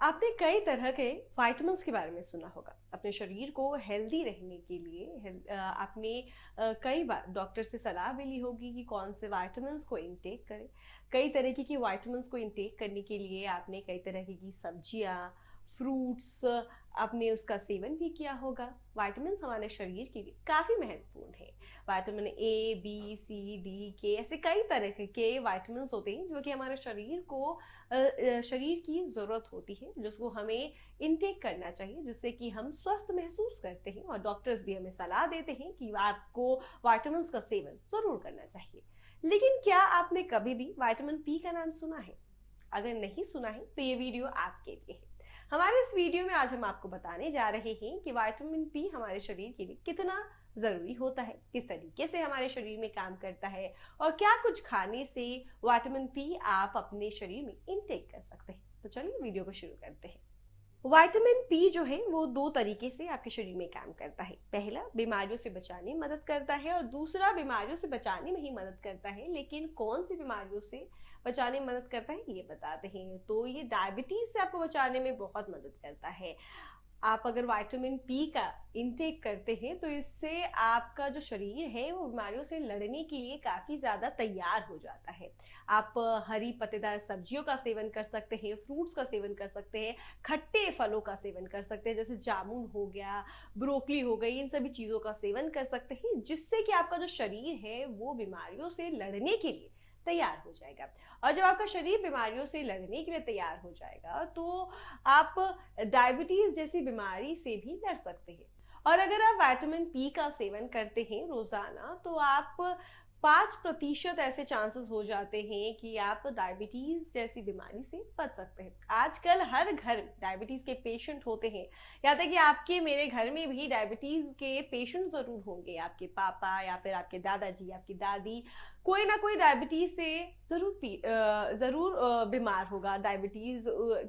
आपने कई तरह के विटामिन्स के बारे में सुना होगा। अपने शरीर को हेल्दी रहने के लिए आपने कई बार डॉक्टर से सलाह भी ली होगी कि कौन से विटामिन्स को इनटेक करें। कई तरीके की विटामिन्स को इनटेक करने के लिए आपने कई तरह की सब्जियां, फ्रूट्स, आपने उसका सेवन भी किया होगा। विटामिन्स हमारे शरीर के लिए काफ़ी महत्वपूर्ण है। Vitamin A, B, C, D, K, ऐसे कई तरह के विटामिन्स होते हैं जो कि हमारे शरीर को शरीर की ज़रूरत होती है, जिसको हमें इनटेक करना चाहिए, जिससे कि हम स्वस्थ महसूस करते हैं। और डॉक्टर्स भी हमें सलाह देते हैं कि आपको विटामिन्स का सेवन ज़रूर करना चाहिए। लेकिन क्या आपने कभी भी विटामिन पी का नाम सुना है? अगर नहीं सुना है तो ये वीडियो आपके लिए है। हमारे इस वीडियो में आज हम आपको बताने जा रहे हैं कि विटामिन पी हमारे शरीर के लिए कितना ज़रूरी होता है, किस तरीके से हमारे शरीर में काम करता है और क्या कुछ खाने से विटामिन पी आप अपने शरीर में इनटेक कर सकते हैं। तो चलिए वीडियो को शुरू करते हैं। विटामिन पी जो है वो दो तरीके से आपके शरीर में काम करता है। पहला, बीमारियों से बचाने में मदद करता है और दूसरा, बीमारियों से बचाने में ही मदद करता है। लेकिन कौन सी बीमारियों से बचाने में मदद करता है ये बताते हैं। तो ये डायबिटीज से आपको बचाने में बहुत मदद करता है। आप अगर विटामिन पी का इनटेक करते हैं तो इससे आपका जो शरीर है वो बीमारियों से लड़ने के लिए काफ़ी ज़्यादा तैयार हो जाता है। आप हरी पत्तेदार सब्जियों का सेवन कर सकते हैं, फ्रूट्स का सेवन कर सकते हैं, खट्टे फलों का सेवन कर सकते हैं, जैसे जामुन हो गया, ब्रोकली हो गई, इन सभी चीज़ों का सेवन कर सकते हैं, जिससे कि आपका जो शरीर है वो बीमारियों से लड़ने के लिए तैयार हो जाएगा। और जब आपका शरीर बीमारियों से लड़ने के लिए तैयार हो जाएगा तो आप डायबिटीज जैसी बीमारी से भी लड़ सकते हैं। और अगर आप विटामिन पी का सेवन करते हैं रोजाना तो आप 5% ऐसे चांसेस हो जाते हैं कि आप डायबिटीज जैसी बीमारी से बच सकते हैं। आजकल हर घर में डायबिटीज के पेशेंट होते हैं। या तक कि आपके मेरे घर में भी डायबिटीज के पेशेंट जरूर होंगे। आपके पापा या फिर आपके दादाजी, आपकी दादी, कोई ना कोई डायबिटीज से जरूर बीमार होगा। डायबिटीज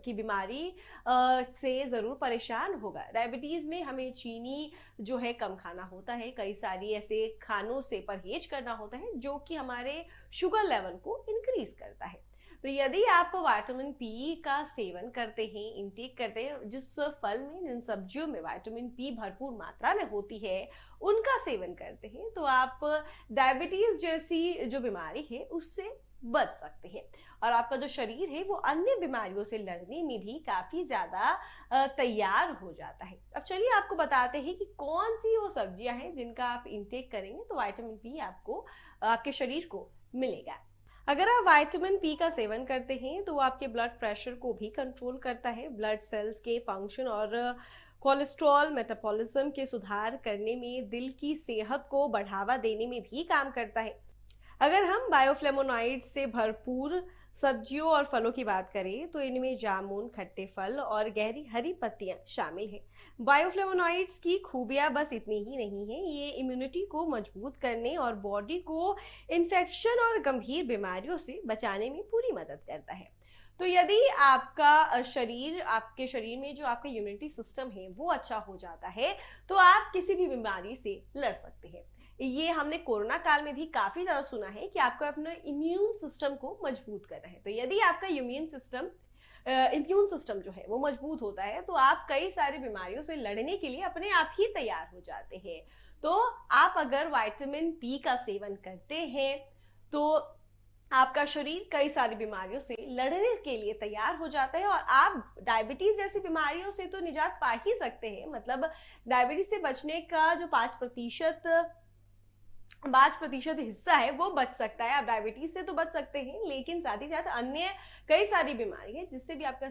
की बीमारी से जरूर परेशान होगा। डायबिटीज में हमें चीनी जो है कम खाना होता है, कई सारी ऐसे खानों से परहेज करना होता है जो कि हमारे शुगर लेवल को इंक्रीज करता है। तो यदि आप विटामिन पी का सेवन करते हैं, इंटेक करते हैं, जिस फल में, जिन सब्जियों में विटामिन पी भरपूर मात्रा में होती है उनका सेवन करते हैं, तो आप डायबिटीज जैसी जो बीमारी है उससे बच सकते हैं। और आपका जो शरीर है वो अन्य बीमारियों से लड़ने में भी काफी ज्यादा तैयार हो जाता है। अब चलिए आपको बताते हैं कि कौन सी वो सब्जियां हैं जिनका आप इंटेक करेंगे तो विटामिन पी आपको, आपके शरीर को मिलेगा। अगर आप विटामिन पी का सेवन करते हैं तो वो आपके ब्लड प्रेशर को भी कंट्रोल करता है, ब्लड सेल्स के फंक्शन और कोलेस्ट्रॉल मेटाबॉलिज्म के सुधार करने में, दिल की सेहत को बढ़ावा देने में भी काम करता है। अगर हम बायोफ्लेवोनॉइड से भरपूर सब्जियों और फलों की बात करें तो इनमें जामुन, खट्टे फल और गहरी हरी पत्तियां शामिल हैं। बायोफ्लेवोनॉइड्स की खूबियां बस इतनी ही नहीं है, ये इम्यूनिटी को मजबूत करने और बॉडी को इन्फेक्शन और गंभीर बीमारियों से बचाने में पूरी मदद करता है। तो यदि आपका शरीर, आपके शरीर में जो आपका इम्यूनिटी सिस्टम है वो अच्छा हो जाता है तो आप किसी भी बीमारी से लड़ सकते हैं। ये हमने कोरोना काल में भी काफी ज्यादा सुना है कि आपको अपने इम्यून सिस्टम को मजबूत करना है। तो यदि आपका इम्यून सिस्टम जो है वो मजबूत होता है तो आप कई सारी बीमारियों से लड़ने के लिए अपने आप ही तैयार हो जाते हैं। तो आप अगर विटामिन पी का सेवन करते हैं तो आपका शरीर कई सारी बीमारियों से लड़ने के लिए तैयार हो जाता है और आप डायबिटीज जैसी बीमारियों से तो निजात पा ही सकते हैं। मतलब डायबिटीज से बचने का जो 5% हिस्सा है वो बच सकता है। आप डायबिटीज से तो बच सकते हैं, लेकिन साथ ही साथ अन्य कई सारी बीमारी है जिससे भी आपका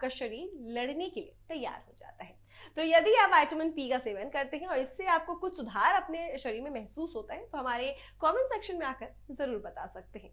शरीर लड़ने के लिए तैयार हो जाता है। तो यदि आप विटामिन पी का सेवन करते हैं और इससे आपको कुछ सुधार अपने शरीर में महसूस होता है तो हमारे कमेंट सेक्शन में आकर जरूर बता सकते हैं।